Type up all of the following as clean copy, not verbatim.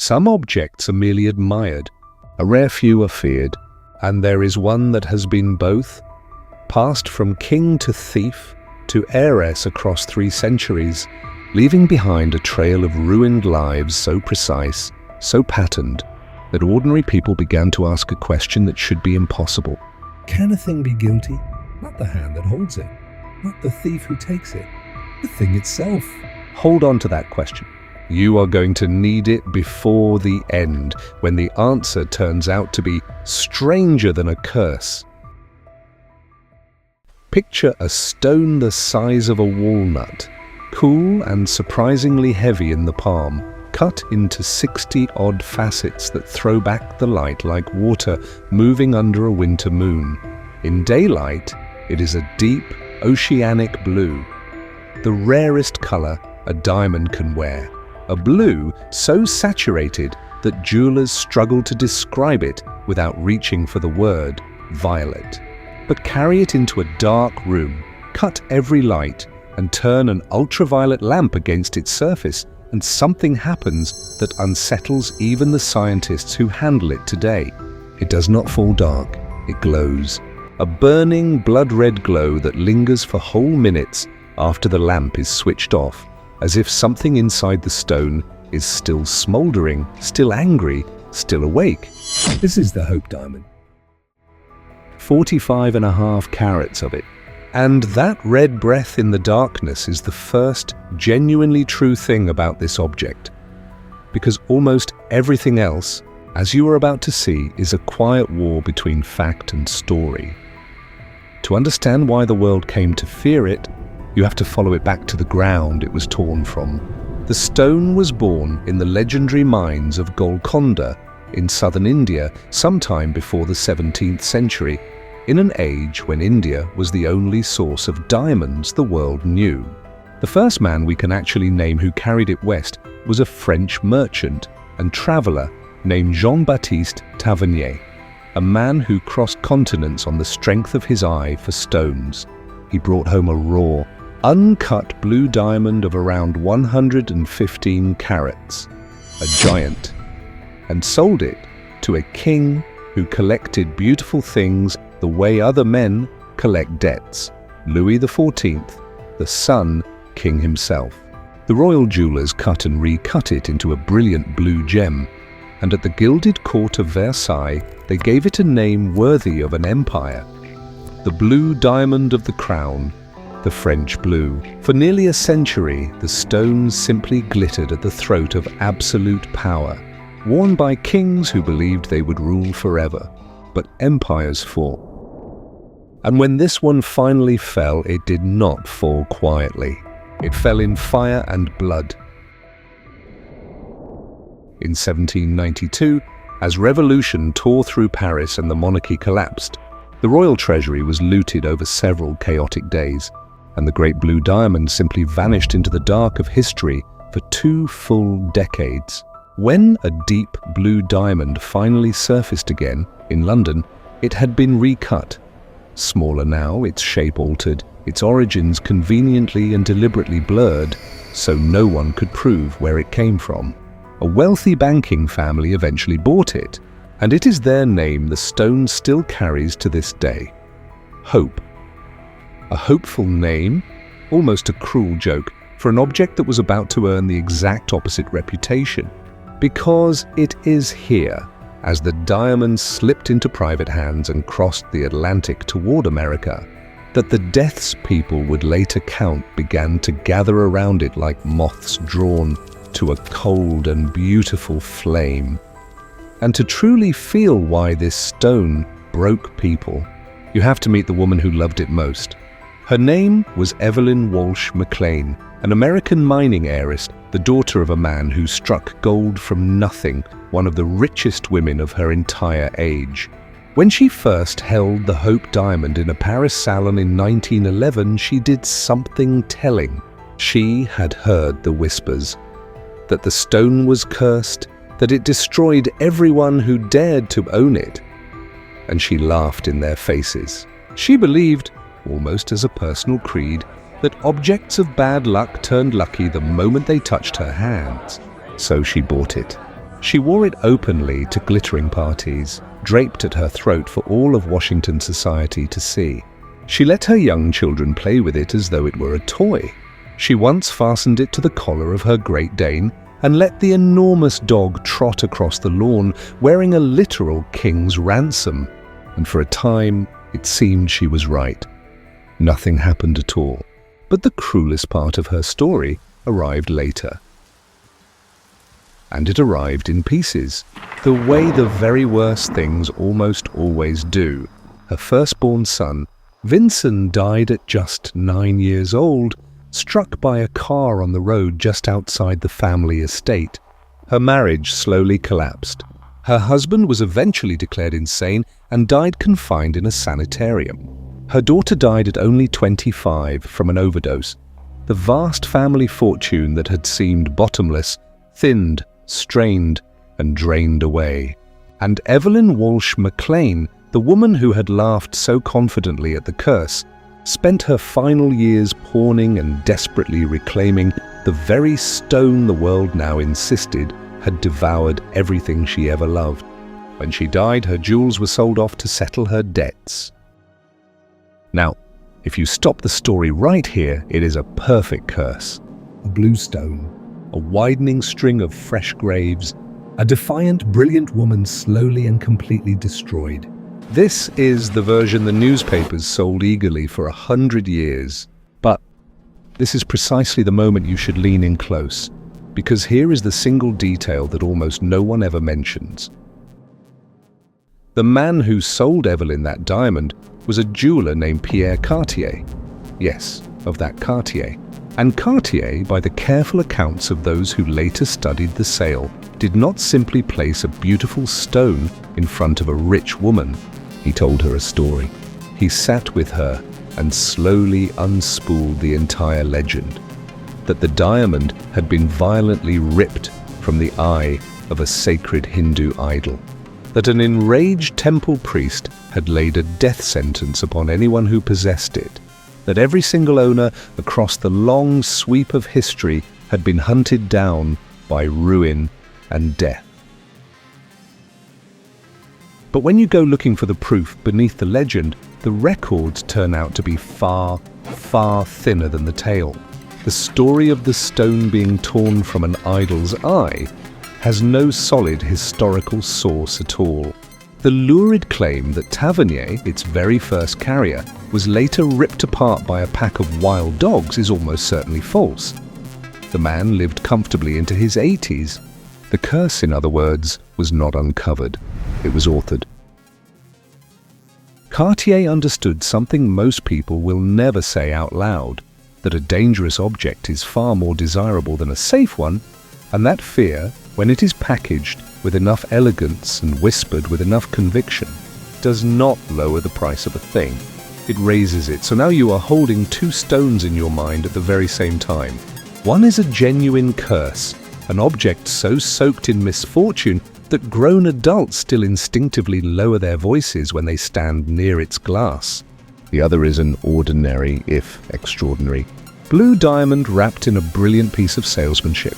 Some objects are merely admired, a rare few are feared, and there is one that has been both, passed from king to thief to heiress across 3 centuries, leaving behind a trail of ruined lives so precise, so patterned, that ordinary people began to ask a question that should be impossible. Can a thing be guilty? Not the hand that holds it, not the thief who takes it, the thing itself. Hold on to that question. You are going to need it before the end, when the answer turns out to be stranger than a curse. Picture a stone the size of a walnut, cool and surprisingly heavy in the palm, cut into 60-odd facets that throw back the light like water moving under a winter moon. In daylight, it is a deep, oceanic blue, the rarest color a diamond can wear. A blue so saturated that jewelers struggle to describe it without reaching for the word violet. But carry it into a dark room, cut every light, and turn an ultraviolet lamp against its surface, and something happens that unsettles even the scientists who handle it today. It does not fall dark, it glows. A burning blood-red glow that lingers for whole minutes after the lamp is switched off, as if something inside the stone is still smoldering, still angry, still awake. This is the Hope Diamond. 45.5 carats of it. And that red breath in the darkness is the first genuinely true thing about this object. Because almost everything else, as you are about to see, is a quiet war between fact and story. To understand why the world came to fear it, you have to follow it back to the ground it was torn from. The stone was born in the legendary mines of Golconda in southern India sometime before the 17th century, in an age when India was the only source of diamonds the world knew. The first man we can actually name who carried it west was a French merchant and traveller named Jean-Baptiste Tavernier, a man who crossed continents on the strength of his eye for stones. He brought home a raw, uncut blue diamond of around 115 carats, a giant, and sold it to a king who collected beautiful things the way other men collect debts, Louis XIV, the Sun King himself. The royal jewelers cut and recut it into a brilliant blue gem, and at the gilded court of Versailles they gave it a name worthy of an empire, the blue diamond of the crown, the French blue. For nearly a century, the stones simply glittered at the throat of absolute power, worn by kings who believed they would rule forever. But empires fall. And when this one finally fell, it did not fall quietly. It fell in fire and blood. In 1792, as revolution tore through Paris and the monarchy collapsed, the royal treasury was looted over several chaotic days, and the great blue diamond simply vanished into the dark of history for 2 full decades. When a deep blue diamond finally surfaced again in London, it had been recut. Smaller now, its shape altered, its origins conveniently and deliberately blurred, so no one could prove where it came from. A wealthy banking family eventually bought it, and it is their name the stone still carries to this day. Hope. A hopeful name, almost a cruel joke, for an object that was about to earn the exact opposite reputation. Because it is here, as the diamond slipped into private hands and crossed the Atlantic toward America, that the deaths people would later count began to gather around it like moths drawn to a cold and beautiful flame. And to truly feel why this stone broke people, you have to meet the woman who loved it most. Her name was Evelyn Walsh McLean, an American mining heiress, the daughter of a man who struck gold from nothing, one of the richest women of her entire age. When she first held the Hope Diamond in a Paris salon in 1911, she did something telling. She had heard the whispers, that the stone was cursed, that it destroyed everyone who dared to own it. And she laughed in their faces. She believed, almost as a personal creed, that objects of bad luck turned lucky the moment they touched her hands. So she bought it. She wore it openly to glittering parties, draped at her throat for all of Washington society to see. She let her young children play with it as though it were a toy. She once fastened it to the collar of her Great Dane and let the enormous dog trot across the lawn wearing a literal king's ransom. And for a time, it seemed she was right. Nothing happened at all. But the cruelest part of her story arrived later. And it arrived in pieces, the way the very worst things almost always do. Her firstborn son, Vincent, died at just 9 years old, struck by a car on the road just outside the family estate. Her marriage slowly collapsed. Her husband was eventually declared insane and died confined in a sanitarium. Her daughter died at only 25 from an overdose. The vast family fortune that had seemed bottomless thinned, strained, and drained away. And Evelyn Walsh McLean, the woman who had laughed so confidently at the curse, spent her final years pawning and desperately reclaiming the very stone the world now insisted had devoured everything she ever loved. When she died, her jewels were sold off to settle her debts. Now, if you stop the story right here, it is a perfect curse. A blue stone, A widening string of fresh graves, a defiant, brilliant woman slowly and completely destroyed. This is the version the newspapers sold eagerly for 100 years. But this is precisely the moment you should lean in close, because here is the single detail that almost no one ever mentions. The man who sold Evelyn that diamond was a jeweler named Pierre Cartier. Yes, of that Cartier. And Cartier, by the careful accounts of those who later studied the sale, did not simply place a beautiful stone in front of a rich woman. He told her a story. He sat with her and slowly unspooled the entire legend. That the diamond had been violently ripped from the eye of a sacred Hindu idol. That an enraged temple priest had laid a death sentence upon anyone who possessed it. That every single owner across the long sweep of history had been hunted down by ruin and death. But when you go looking for the proof beneath the legend, the records turn out to be far, far thinner than the tale. The story of the stone being torn from an idol's eye has no solid historical source at all. The lurid claim that Tavernier, its very first carrier, was later ripped apart by a pack of wild dogs is almost certainly false. The man lived comfortably into his 80s. The curse, in other words, was not uncovered. It was authored. Cartier understood something most people will never say out loud, that a dangerous object is far more desirable than a safe one, and that fear, when it is packaged with enough elegance and whispered with enough conviction, does not lower the price of a thing. It raises it, so now you are holding two stones in your mind at the very same time. One is a genuine curse, an object so soaked in misfortune that grown adults still instinctively lower their voices when they stand near its glass. The other is an ordinary, if extraordinary, blue diamond wrapped in a brilliant piece of salesmanship.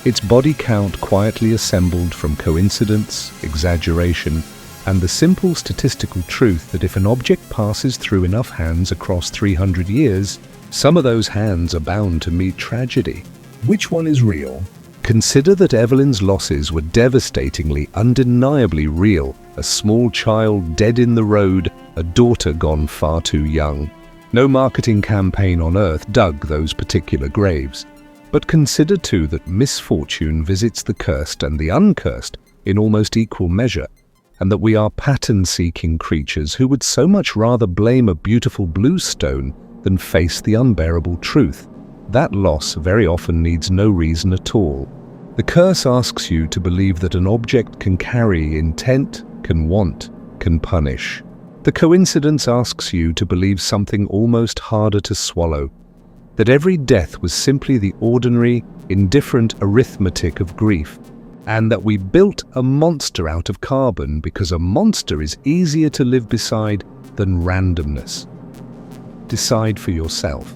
Its body count quietly assembled from coincidence, exaggeration, and the simple statistical truth that if an object passes through enough hands across 300 years, some of those hands are bound to meet tragedy. Which one is real? Consider that Evelyn's losses were devastatingly, undeniably real. A small child dead in the road, a daughter gone far too young. No marketing campaign on earth dug those particular graves. But consider too that misfortune visits the cursed and the uncursed in almost equal measure, and that we are pattern-seeking creatures who would so much rather blame a beautiful blue stone than face the unbearable truth. That loss very often needs no reason at all. The curse asks you to believe that an object can carry intent, can want, can punish. The coincidence asks you to believe something almost harder to swallow, that every death was simply the ordinary, indifferent arithmetic of grief, and that we built a monster out of carbon because a monster is easier to live beside than randomness. Decide for yourself.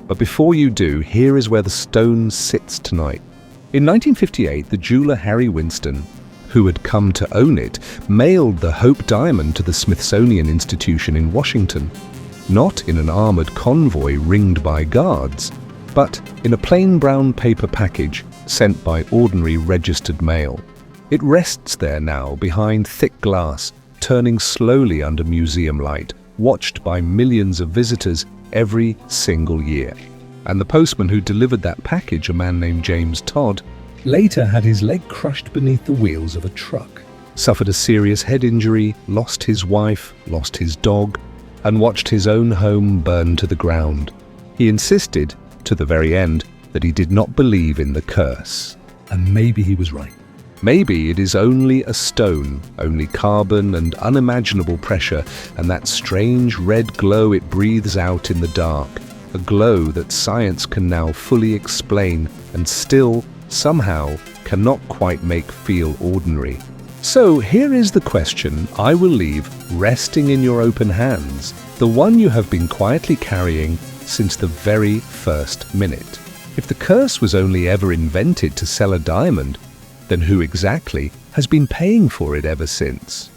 But before you do, here is where the stone sits tonight. In 1958, the jeweler Harry Winston who had come to own it, mailed the Hope diamond to the Smithsonian Institution in Washington, not in an armored convoy ringed by guards, but in a plain brown paper package sent by ordinary registered mail. It rests there now behind thick glass, turning slowly under museum light, watched by millions of visitors every single year. And the postman who delivered that package, a man named James Todd, Later had his leg crushed beneath the wheels of a truck. suffered a serious head injury, lost his wife, lost his dog, and watched his own home burn to the ground. He insisted, to the very end, that he did not believe in the curse. And maybe he was right. Maybe it is only a stone, only carbon and unimaginable pressure, and that strange red glow it breathes out in the dark, a glow that science can now fully explain and still, somehow, cannot quite make feel ordinary. So here is the question I will leave resting in your open hands, the one you have been quietly carrying since the very first minute. If the curse was only ever invented to sell a diamond, then who exactly has been paying for it ever since?